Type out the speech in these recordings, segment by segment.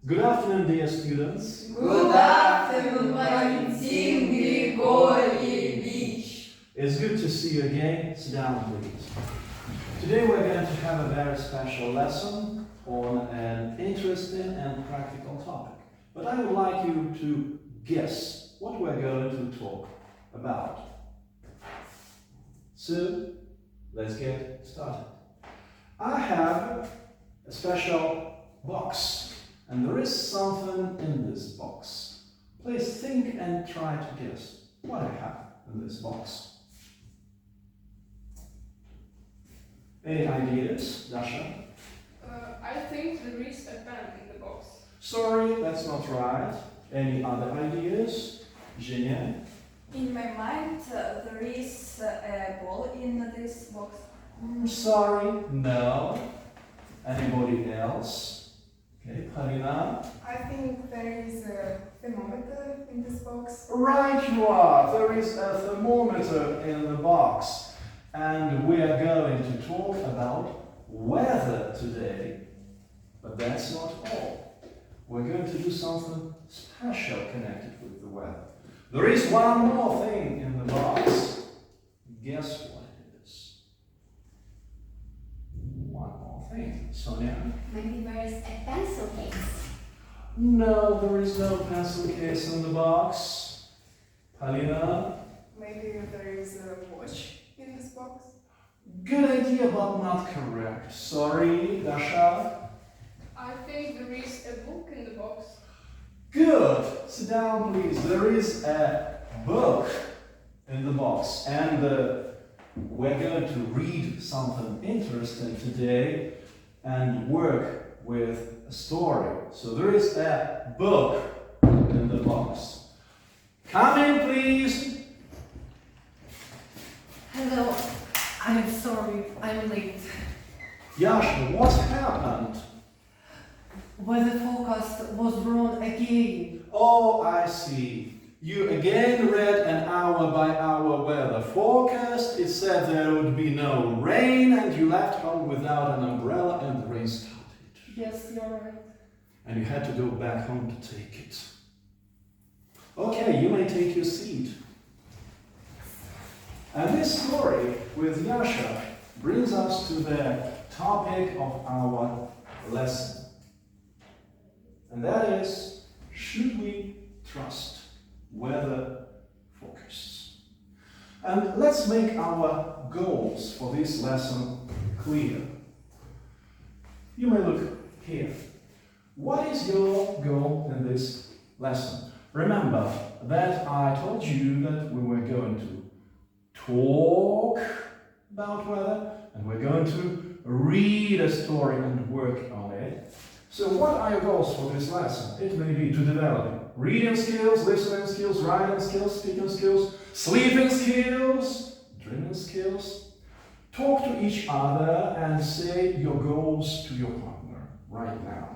Good afternoon, dear students. Good afternoon, Valentin Grigorьevich. It's good to see you again. Sit down, please. Today we're going to have a very special lesson on an interesting and practical topic. But I would like you to guess what we're going to talk about. So, let's get started. I have a special box. And there is something in this box. Please think and try to guess what I have in this box. Any ideas, Dasha? I think there is a pen in the box. Sorry, that's not right. Any other ideas? Zhenya? In my mind, there is a ball in this box. Sorry, no. Anybody else? Okay, Palina? I think there is a thermometer in this box. Right you are! There is a thermometer in the box. And we are going to talk about weather today. But that's not all. We're going to do something special connected with the weather. There is one more thing in the box. Guess what it is? One more thing. Sonia? Maybe there is a pencil case. No, there is no pencil case in the box. Palina? Maybe there is a watch in this box. Good idea, but not correct. Sorry, Dasha? I think there is a book in the box. Good. Sit down, please. There is a book in the box, and we're going to read something interesting today and work with a story. So there is a book in the box. Come in, please. Hello, I'm sorry, I'm late. Yasha, what happened? Weather forecast was wrong again. Oh, I see. You again read an hour-by-hour weather forecast. It said there would be no rain, and you left home without an umbrella, and the rain started. Yes, you're right. And you had to go back home to take it. Okay, you may take your seat. And this story with Yasha brings us to the topic of our lesson. And that is, should we trust weather forecasts? And let's make our goals for this lesson clear. You may look here. What is your goal in this lesson? Remember that I told you that we were going to talk about weather, and we're going to read a story and work on it. So what are your goals for this lesson? It may be to develop reading skills, listening skills, writing skills, speaking skills, sleeping skills, dreaming skills. Talk to each other and say your goals to your partner right now.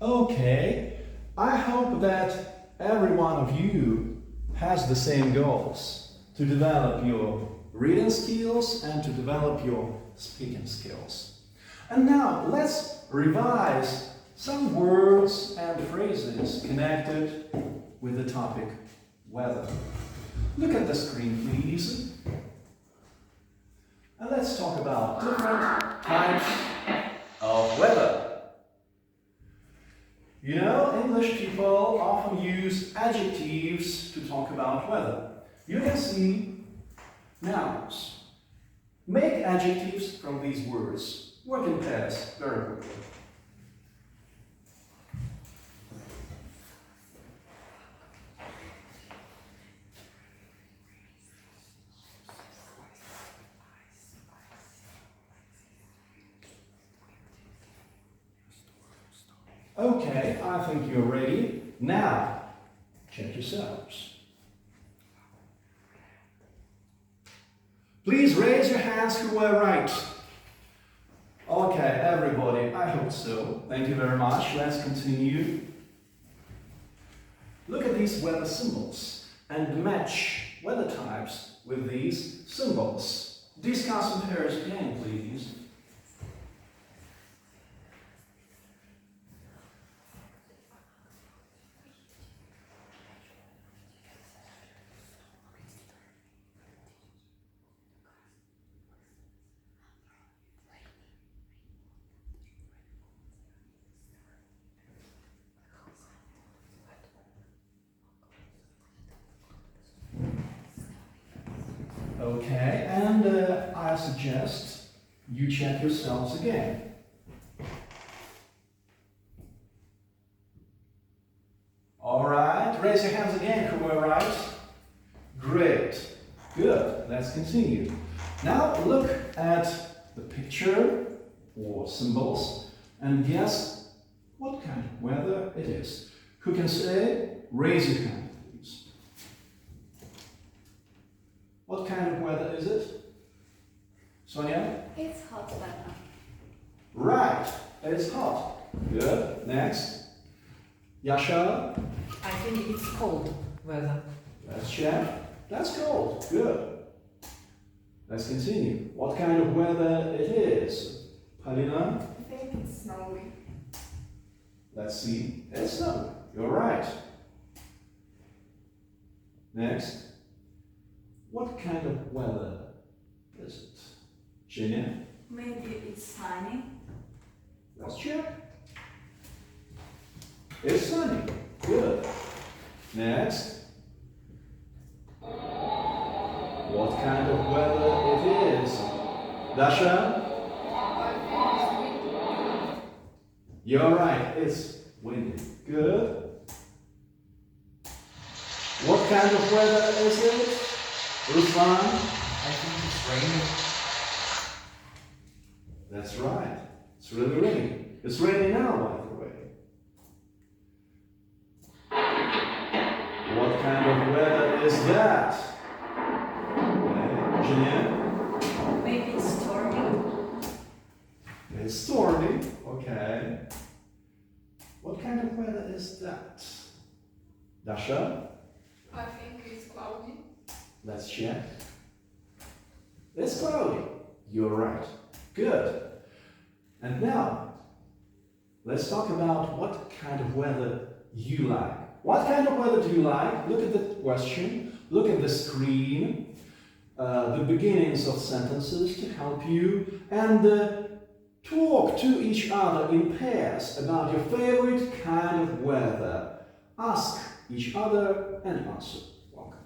Okay, I hope that every one of you has the same goals, to develop your reading skills and to develop your speaking skills. And now let's revise some words and phrases connected with the topic weather. Look at the screen, please. And let's talk about different types of weather. You know, English people often use adjectives to talk about weather. You can see nouns. Make adjectives from these words. Work in pairs very quickly. Okay, I think you're ready. Now, check yourselves. Please raise your hands who were right. Okay, everybody, I hope so. Thank you very much. Let's continue. Look at these weather symbols and match weather types with these symbols. Discuss in pairs again, please. Okay, and I suggest you check yourselves again. All right, raise your hands again, who were right? Great, good, let's continue. Now look at the picture or symbols and guess what kind of weather it is. Who can say? Raise your hand, please. What kind of weather is it? Sonia? It's hot weather. Right, it's hot. Good. Next. Yasha? I think it's cold weather. Let's check. That's cold. Good. Let's continue. What kind of weather it is? Palina? I think it's snowy. Let's see. It's snowy. You're right. Next. What kind of weather is it? Genia? Maybe it's sunny. Let's check. It's sunny. Good. Next. What kind of weather it is? Dasha? You're right. It's windy. Good. What kind of weather is it? Ruslan? I think it's raining. That's right. It's really raining. It's raining now, by the way. What kind of weather is that? Okay. Julien? Maybe it's stormy. It's stormy. Okay. What kind of weather is that? Dasha? I think it's cloudy. Let's check. It's cloudy. You're right. Good. And now, let's talk about what kind of weather you like. What kind of weather do you like? Look at the question. Look at the screen. The beginnings of sentences to help you. And talk to each other in pairs about your favorite kind of weather. Ask each other and answer. Welcome.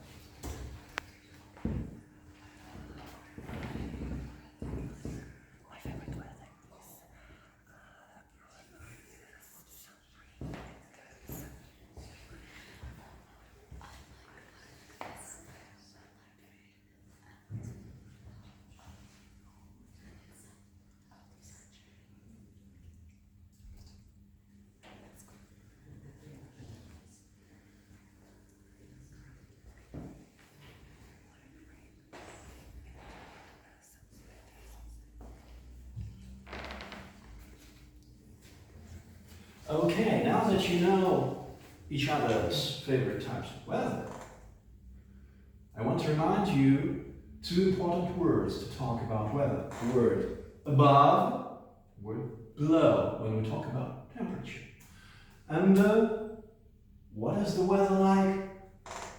Okay, now that you know each other's favorite types of weather, I want to remind you two important words to talk about weather. The word above, the word below, when we talk about temperature. And what is the weather like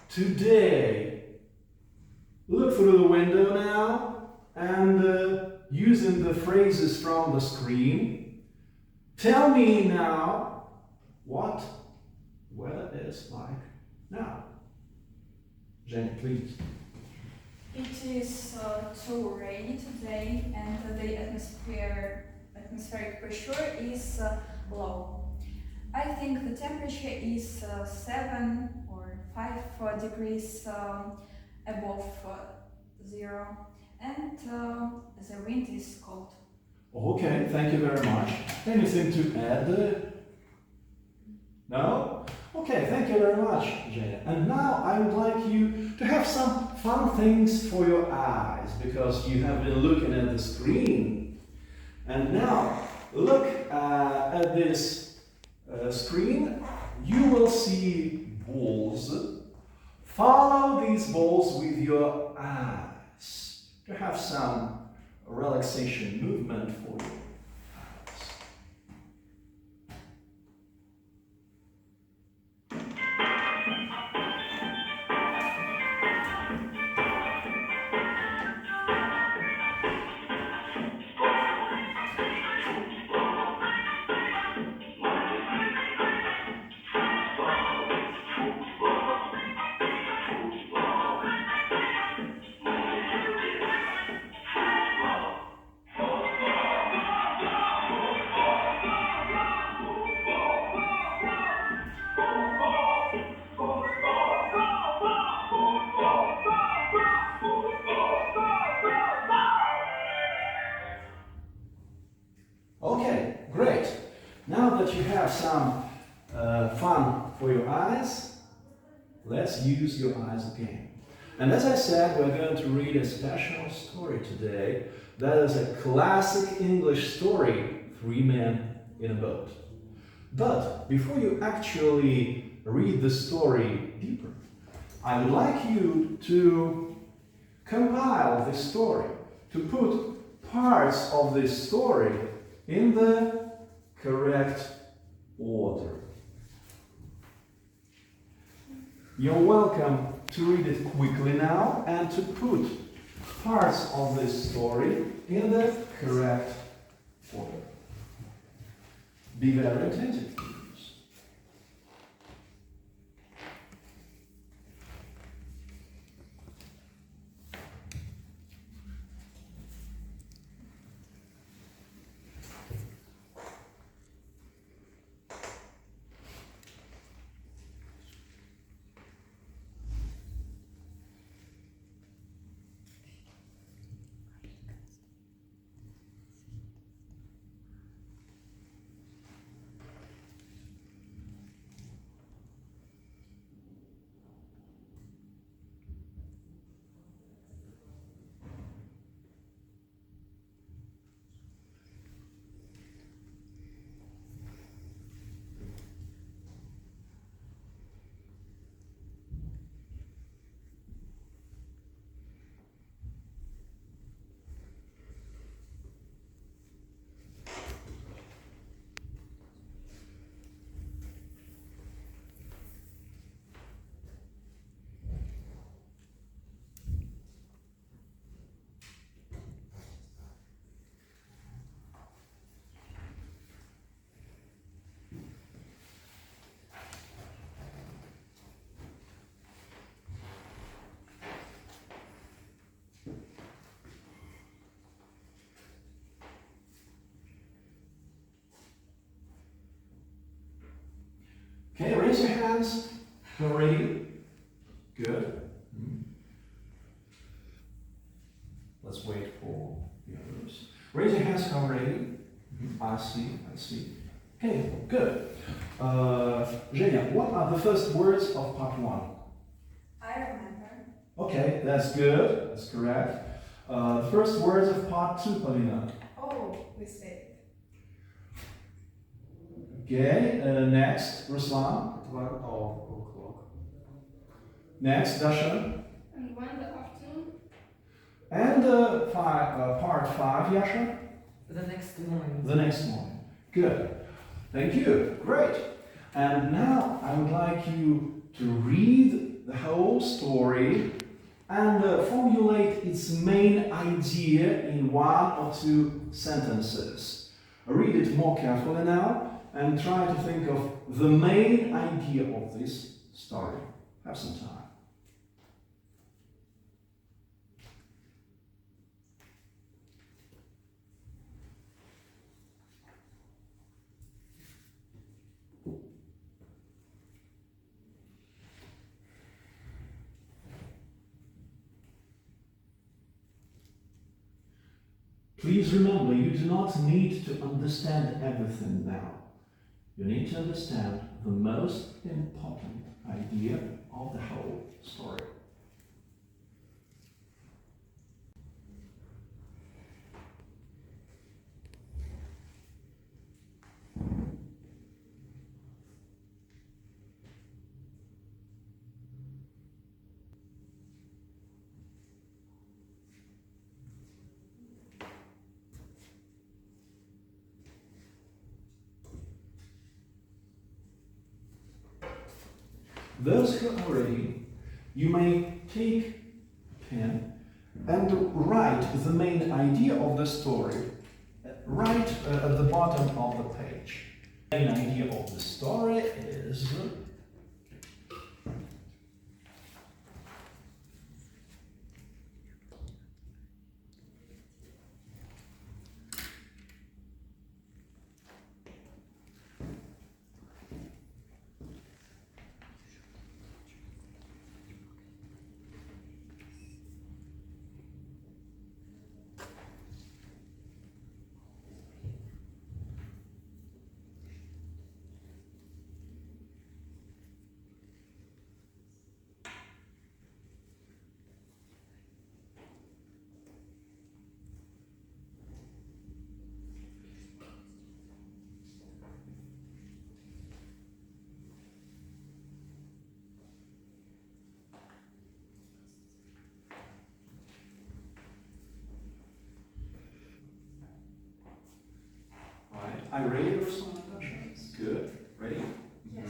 today? Look through the window now and using the phrases from the screen, tell me now what weather is like now. Jenny, please. It is too rainy today, and the atmospheric pressure is low. I think the temperature is 7 or 5 degrees above 0, and the wind is cold. Okay, thank you very much. Anything to add? No? Okay, thank you very much, Jaya. And now I would like you to have some fun things for your eyes, because you have been looking at the screen. And now, look at this screen. You will see balls. Follow these balls with your eyes to have some relaxation movement for your eyes. Okay, great. Now that you have some fun for your eyes, let's use your eyes again. And as I said, we're going to read a special story today. That is a classic English story, Three Men in a Boat. But before you actually read the story deeper, I would like you to compile this story, to put parts of this story in the correct order. You're welcome to read it quickly now and to put parts of this story in the correct order. Be very attentive, please. Okay, raise your hands. You're ready? Good. Let's wait for the others. Raise your hands. You're ready? I see. Okay, good. Zhenya, what are the first words of part 1? I remember. Okay, that's good. That's correct. The first words of part 2, Polina. Oh, we said. Okay, next, Ruslan. 1 o'clock. Next, Dasha. And 1 in the afternoon. And part 5, Yasha. The next morning. The next morning. Good. Thank you. Great. And now I would like you to read the whole story and formulate its main idea in 1 or 2 sentences. Read it more carefully now and try to think of the main idea of this story. Have some time. Please remember, you do not need to understand everything now. You need to understand the most important idea of the whole story. those who are ready, you may take pen and write the main idea of the story right at the bottom of the page. The main idea of the story is Are you ready, Jeshanou? Good. Ready? Yes.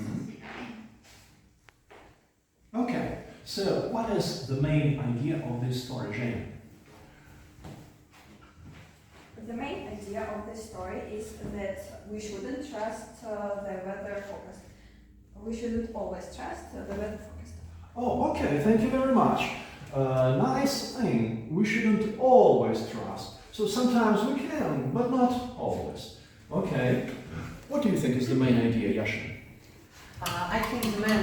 Okay, so what is the main idea of this story, Jane? The main idea of this story is that we shouldn't trust the weather forecast. We shouldn't always trust the weather forecast. Oh, okay, thank you very much. Nice thing, we shouldn't always trust. So sometimes we can, but not always. Okay, what do you think is the main idea, Jeshanou? I think the main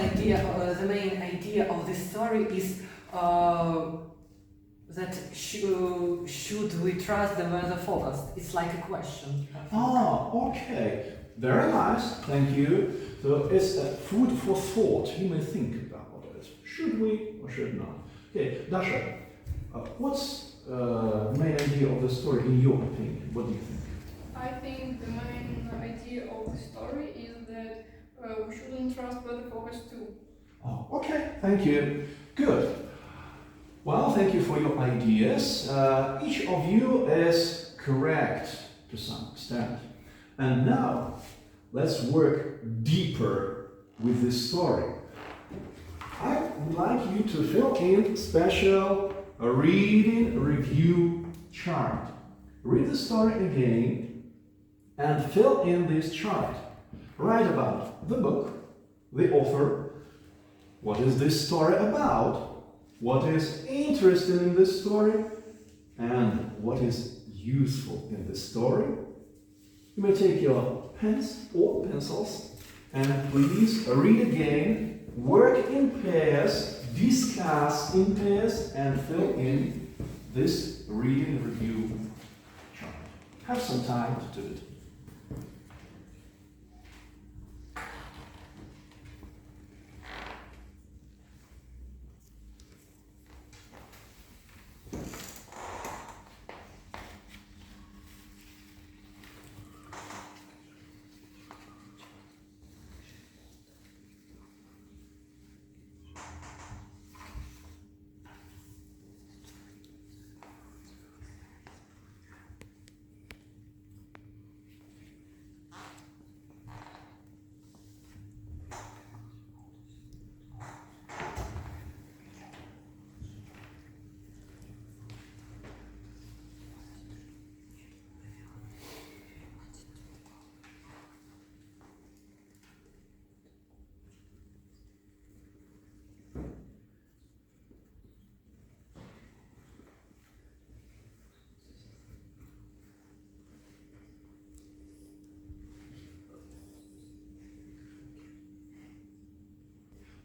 idea of this story is that should we trust the weather forecast? It's like a question. Ah, okay, very nice, thank you. So it's food for thought. You may think about it. Should we or should not? Okay, Dasha, what's the main idea of the story in your opinion? What do you think? I think the main idea of the story is that we shouldn't trust weather forecast too. Oh, okay, thank you. Good. Well, thank you for your ideas. Each of you is correct to some extent. And now, let's work deeper with this story. I would like you to fill in special reading review chart. Read the story again and fill in this chart. Write about the book, the author, what is this story about, what is interesting in this story, and what is useful in this story. You may take your pens or pencils and please read again, work in pairs, discuss in pairs, and fill in this reading review chart. Have some time to do it.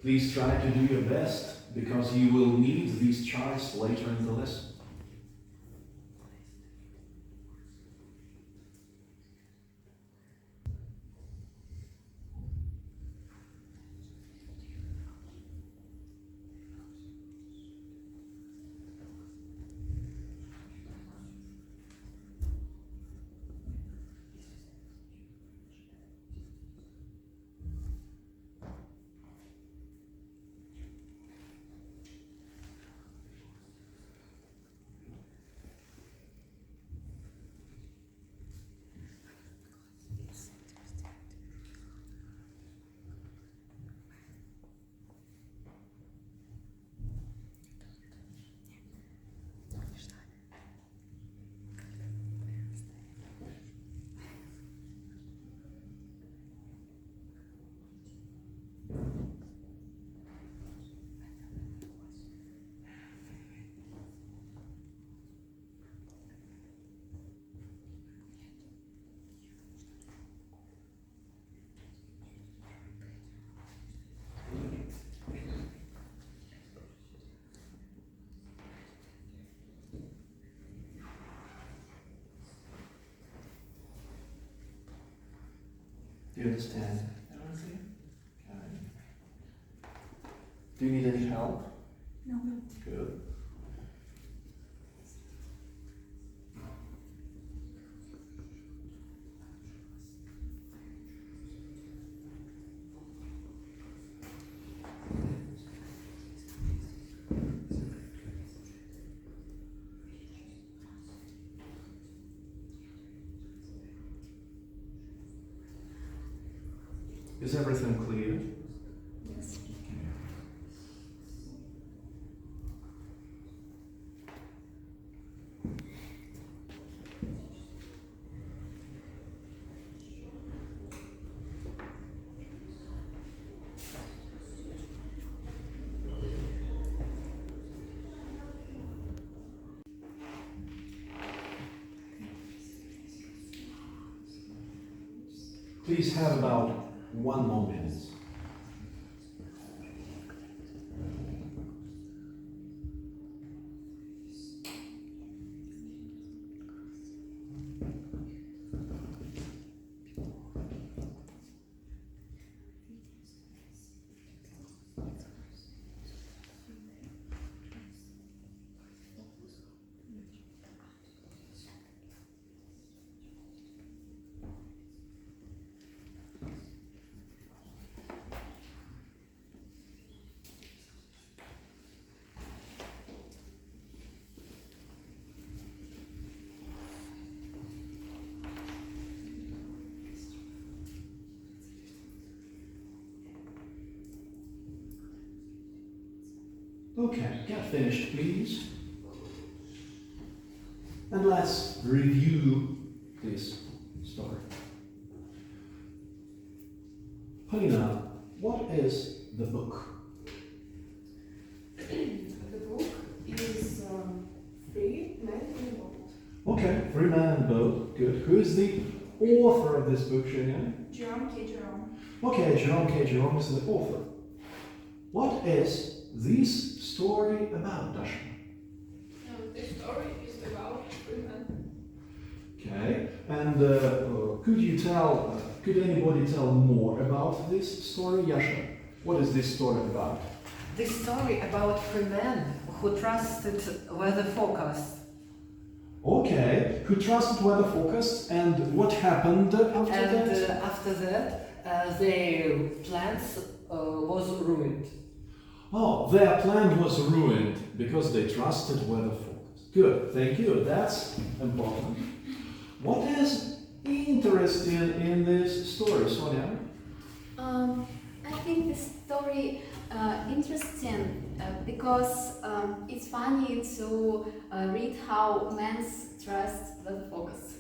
Please try to do your best, because you will need these charts later in the lesson. Do you understand everything? Okay. Do you need any help? No. Good. Is everything clear? Yes. Please have about 1 more minute. Okay, get finished, please. And let's review this story. Polina, what is the book? The book is Three Men in a Boat. Okay, 3 Men in a Boat. Good. Who is the author of this book, Julian? Jerome K. Jerome. Okay, Jerome K. Jerome is the author. What is this story about, Dasha? This story is about 3 men. Okay, and could anybody tell more about this story? Yasha, what is this story about? This story about 3 men who trusted weather forecast. Okay, who trusted weather forecast, and what happened after that? After that, their plans was ruined. Oh, their plan was ruined because they trusted weather forecast. Good, thank you, that's important. What is interesting in this story, Sonia? I think this story interesting because it's funny to read how men trust the focus.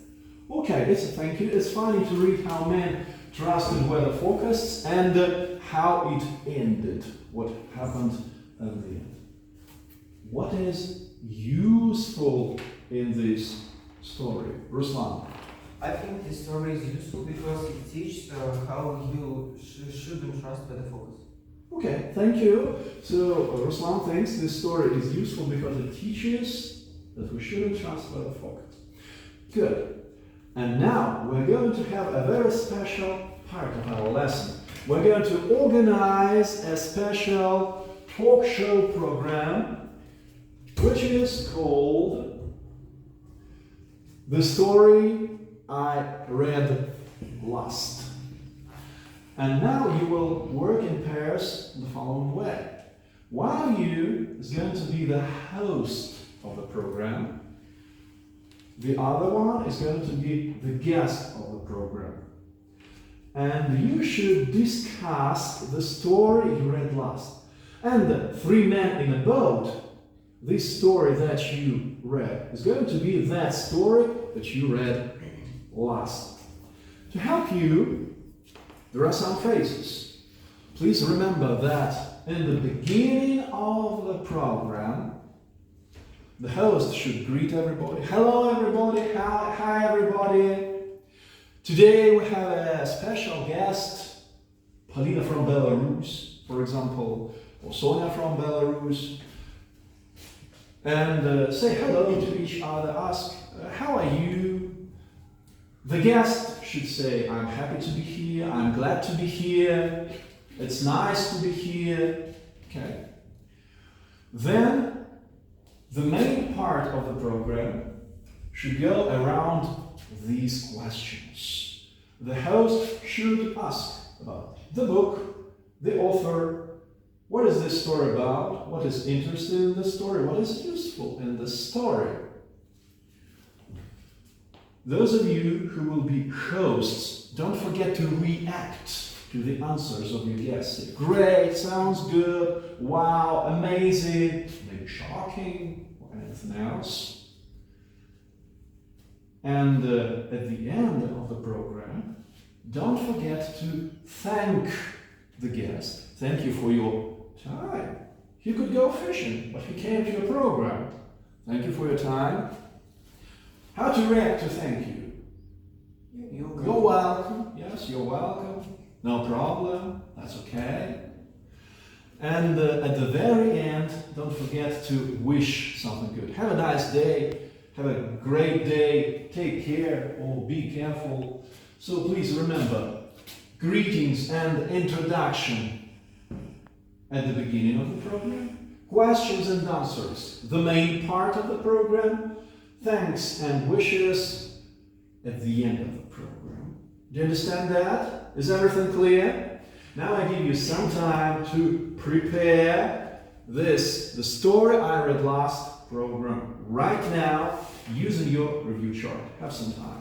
Okay, thank you. It's funny to read how men trusted weather forecasts and how it ended, what happened at the end. What is useful in this story? Ruslan. I think this story is useful because it teaches how you shouldn't trust weather focus. Okay, thank you. So Ruslan thinks this story is useful because it teaches that we shouldn't trust weather forecast. Good. And now we're going to have a very special part of our lesson. We're going to organize a special talk show program which is called The Story I Read Last. And now you will work in pairs the following way. One of you is going to be the host of the program. The other one is going to be the guest of the program. And you should discuss the story you read last. And 3 Men in a Boat, this story that you read, is going to be that story that you read last. To help you, there are some phrases. Please remember that in the beginning of the program, the host should greet everybody. Hello everybody, hi everybody. Today we have a special guest, Polina from Belarus, for example, or Sonia from Belarus. And say hello to each other, ask, how are you? The guest should say, I'm happy to be here, I'm glad to be here, it's nice to be here. Okay? Then the main part of the program should go around these questions. The host should ask about the book, the author, what is this story about, what is interesting in the story, what is useful in the story. Those of you who will be hosts, don't forget to react to the answers of your guests. Great, sounds good, wow, amazing, maybe shocking, or anything else. And at the end of the program, don't forget to thank the guest. Thank you for your time. He could go fishing, but he came to your program. Thank you for your time. How to react to thank you? You're welcome. Yes, you're welcome. No problem. That's okay. And at the very end, don't forget to wish something good. Have a nice day. Have a great day. Take care or be careful. So please remember, greetings and introduction at the beginning of the program. Questions and answers, the main part of the program. Thanks and wishes at the end of the program. Do you understand that? Is everything clear? Now I give you some time to prepare this, the story I read last program, right now, using your review chart. Have some time.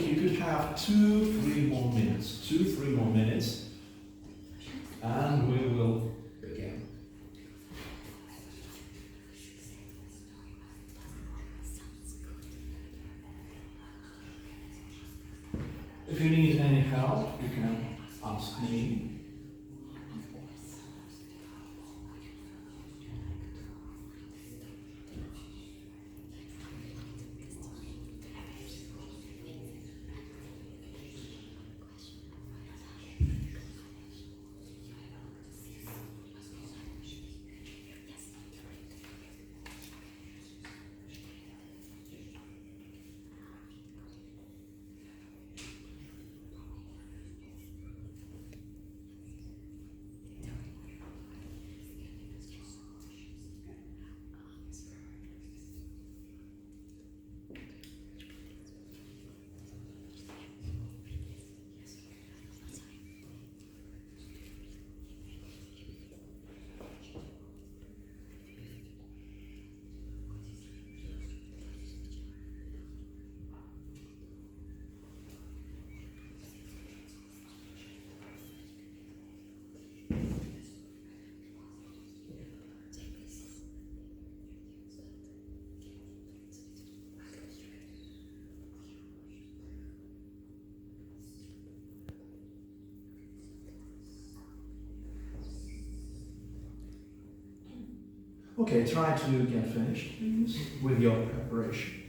you could have 2-3 more minutes. 2-3 more minutes. And we will begin. If you need any help, you can ask me. Okay, try to get finished with your preparation.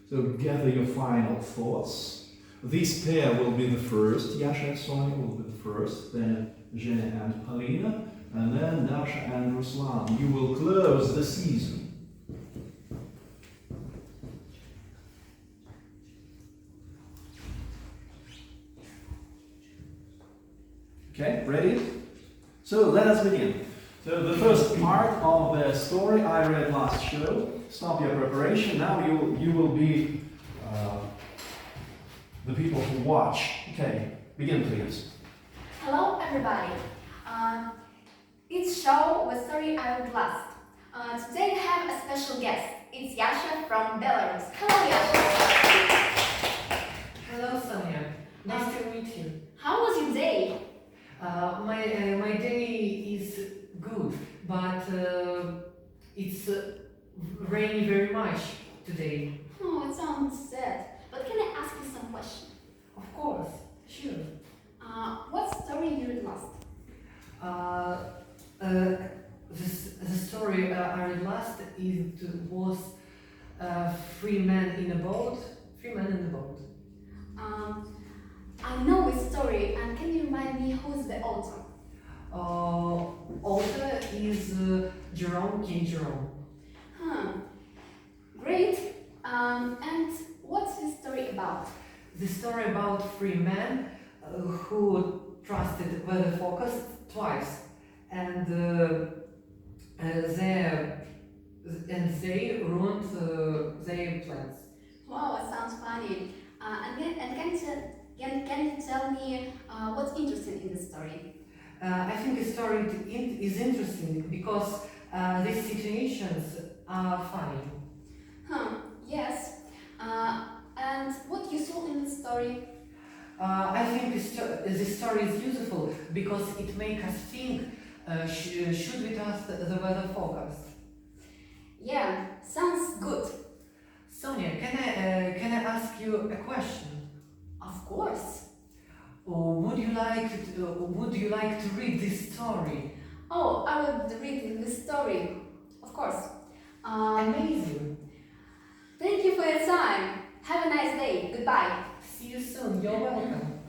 So gather your final thoughts. This pair will be the first. Yasha and Sonia will be the first, then Zhenya and Polina, and then Dasha and Ruslan. You will close the season. Okay, ready? So let us begin. So the first part of the story I read last show. Stop your preparation. Now you will be the people who watch. Okay, begin please. Hello everybody. It's show the story I read last. Today we have a special guest. It's Yasha from Belarus. Hello Yasha. Hello, Sonia. Nice to meet you. How was your day? My day is good, but it's rainy very much today. Oh, it sounds sad. But can I ask you some questions? Of course, sure. What story you read last? The story I read last was Three Men in a Boat. I know this story, and can you remind me who's the author? Author is Jerome King Jerome. Great. And what's this story about? The story about three men who trusted weather focus twice, and they ruined their plans. Wow, it sounds funny. And can you tell me what's interesting in the story? I think the story is interesting because these situations are funny. Yes. And what you saw in the story? I think this story is useful because it makes us think, should we trust the weather forecast? Yeah, sounds good. Sonia, can I ask you a question? Of course. Would you like to read this story? Oh, I will read this story. Of course. Amazing. Thank you for your time. Have a nice day. Goodbye. See you soon. You're welcome.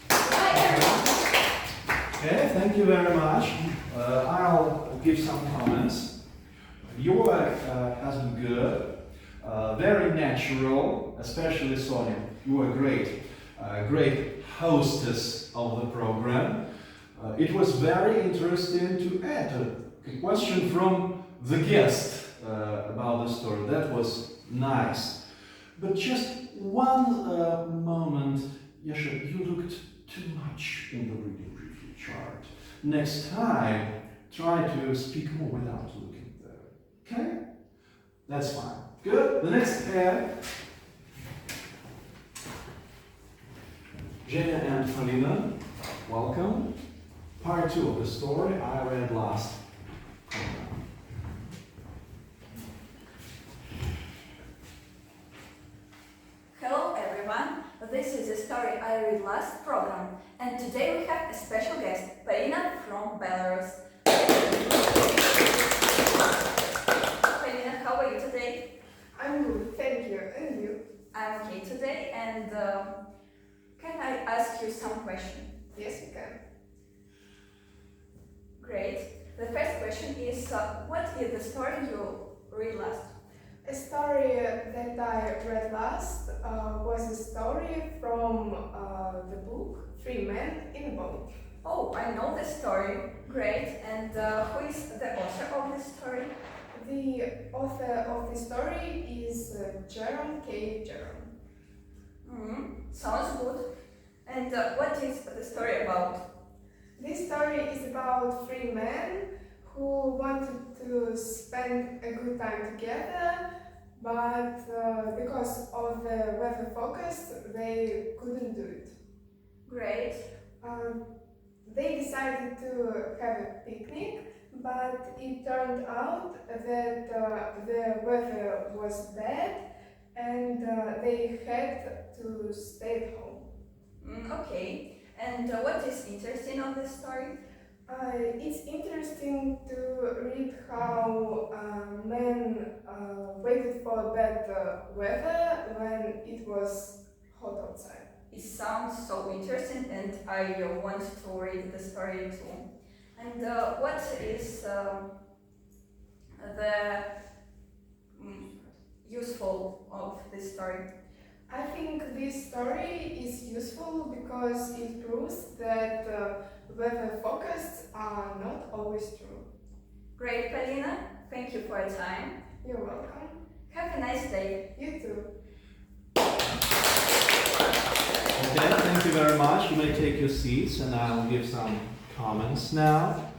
Bye, everyone. Okay, thank you very much. I'll give some comments. Your work has been good, very natural, especially Sonia. You were great, great hostess of the program. It was very interesting to add a question from the guest about the story. That was nice. But just one moment, Yasha, you looked too much in the reading review chart. Next time, try to speak more without looking there. Okay? That's fine. Good. The next pair. Jenna and Polina, welcome. Part 2 of the story I read last program. Hello everyone, this is the story I read last program, and today we have a special guest, Polina from Belarus. Polina, how are you today? I'm good, thank you. And you? I'm okay today, and can I ask you some questions? Yes, you can. Great. The first question is, what is the story you read last? A story that I read last was a story from the book Three Men in a Boat. Oh, I know the story. Great. And who is the author of the story? The author of the story is Jerome K. Jerome. Sounds good. And what is the story about? This story is about three men who wanted to spend a good time together, but because of the weather forecast, they couldn't do it. Great. They decided to have a picnic, but it turned out that the weather was bad and they had to stay at home. Okay. And what is interesting on this story? It's interesting to read how men waited for bad weather when it was hot outside. It sounds so interesting, and I want to read the story too. And what is the useful of this story? I think this story is useful because it proves that weather forecasts are not always true. Great, Polina. Thank you for your time. You're welcome. Have a nice day. You too. Okay, thank you very much. You may take your seats and I'll give some comments now.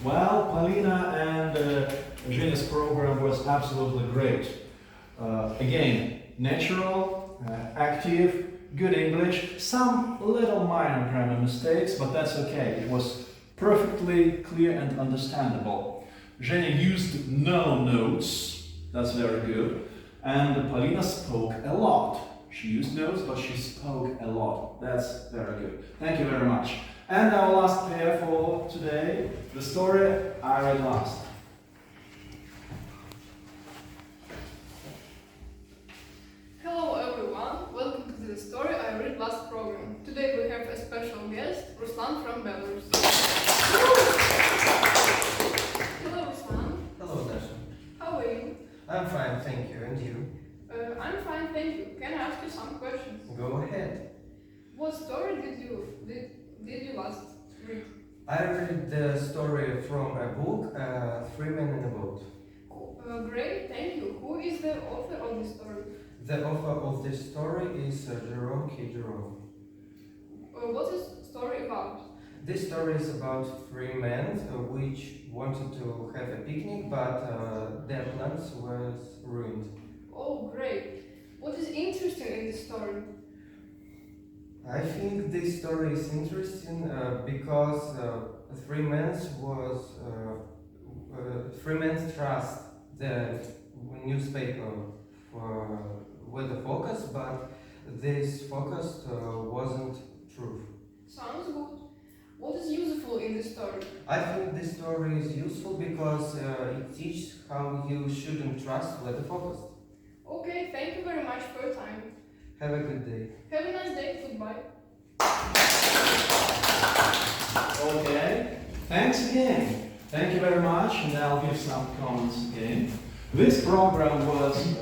Well, Polina and Jenna's program was absolutely great. Again, natural, active, good English, some little minor grammar mistakes, but that's okay. It was perfectly clear and understandable. Jenna used no notes, that's very good. And Polina spoke a lot. She used notes, but she spoke a lot. That's very good. Thank you very much. And our last pair for today, the story I read last. Hello everyone, welcome to the story I read last program. Today we have a special guest, Ruslan from Belarus. Hello Ruslan. Hello, Dasha. How are you? I'm fine, thank you. And you? I'm fine, thank you. Can I ask you some questions? Go ahead. What story did you last read? I read the story from a book, Three Men in a Boat. Great, thank you. Who is the author of the story? The author of this story is Jerome K. Jerome. What is the story about? This story is about three men which wanted to have a picnic, but their plans were ruined. Oh, great. What is interesting in the story? I think this story is interesting because three men trust the newspaper for weather forecast, but this forecast wasn't true. Sounds good. What is useful in the story? I think this story is useful because it teaches how you shouldn't trust weather forecast. Okay, thank you very much for your time. Have a good day. Have a nice day. Goodbye. Okay, thanks again. Thank you very much, and I'll give some comments again. This program was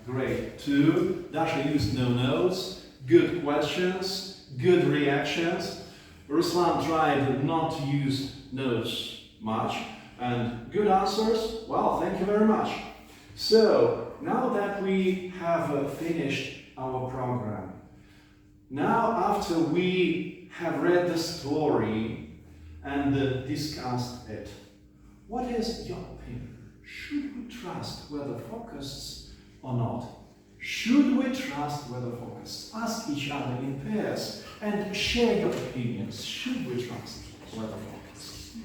great too. Dasha used no notes, good questions, good reactions. Ruslan tried not to use notes much, and good answers. Well, thank you very much. So, now that we have finished our program, now after we have read the story, and discussed it. What is your opinion? Should we trust weather forecasts or not? Should we trust weather forecasts? Ask each other in pairs and share your opinions. Should we trust weather forecasts?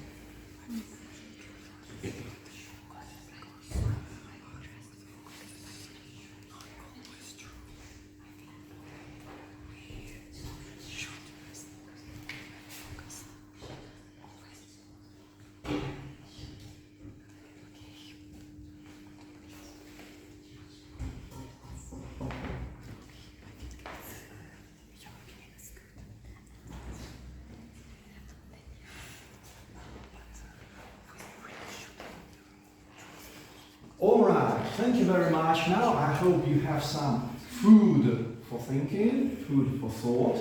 Alright, thank you very much. Now I hope you have some food for thinking, food for thought.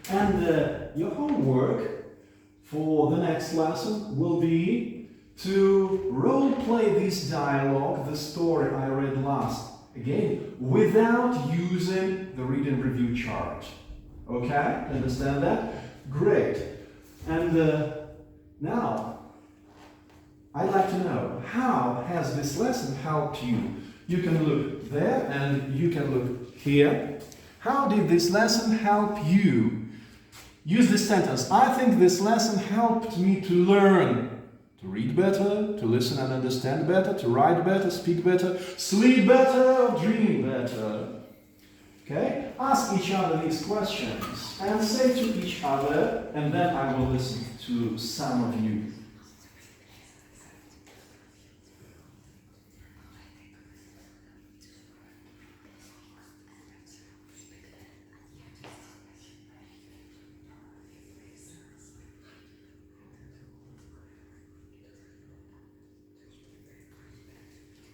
And your homework for the next lesson will be to role play this dialogue, the story I read last, again, without using the read and review chart. Okay? Understand that? Great. And now, I'd like to know, how has this lesson helped you? You can look there and you can look here. How did this lesson help you? Use this sentence. I think this lesson helped me to learn to read better, to listen and understand better, to write better, speak better, sleep better, dream better. Okay? Ask each other these questions and say to each other, and then I will listen to some of you.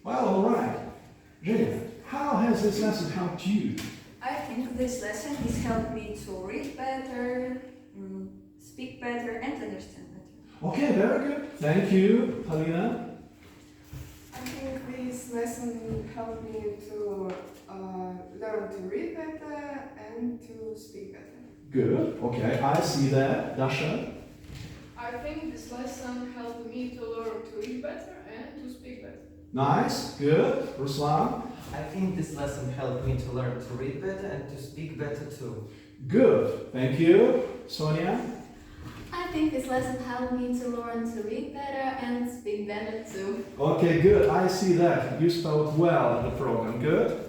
Well, all right. Julia, how has this lesson helped you? I think this lesson has helped me to read better, speak better, and understand better. Okay, very good. Thank you, Halina. I think this lesson helped me to learn to read better and to speak better. Good. Okay, I see that. Dasha? I think this lesson helped me to learn to read better and to speak better. Nice. Good. Ruslan? I think this lesson helped me to learn to read better and to speak better too. Good. Thank you. Sonia? I think this lesson helped me to learn to read better and speak better too. Okay, good. I see that. You spelled well in the program. Good.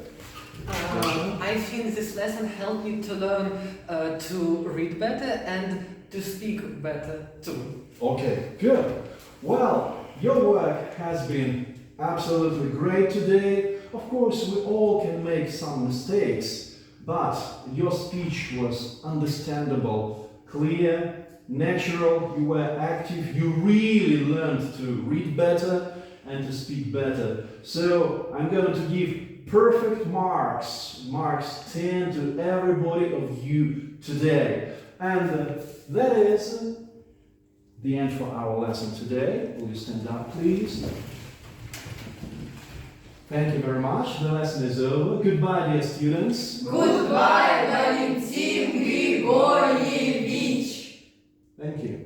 I think this lesson helped me to learn to read better and to speak better too. Okay, good. Well, your work has been absolutely great today. Of course, we all can make some mistakes, but your speech was understandable, clear, natural, you were active, you really learned to read better and to speak better. So I'm going to give perfect marks 10 to everybody of you today. And that is the end for our lesson today. Will you stand up, please? Thank you very much. The lesson is over. Goodbye, dear students. Goodbye, Valentin Grigorьевич. Thank you.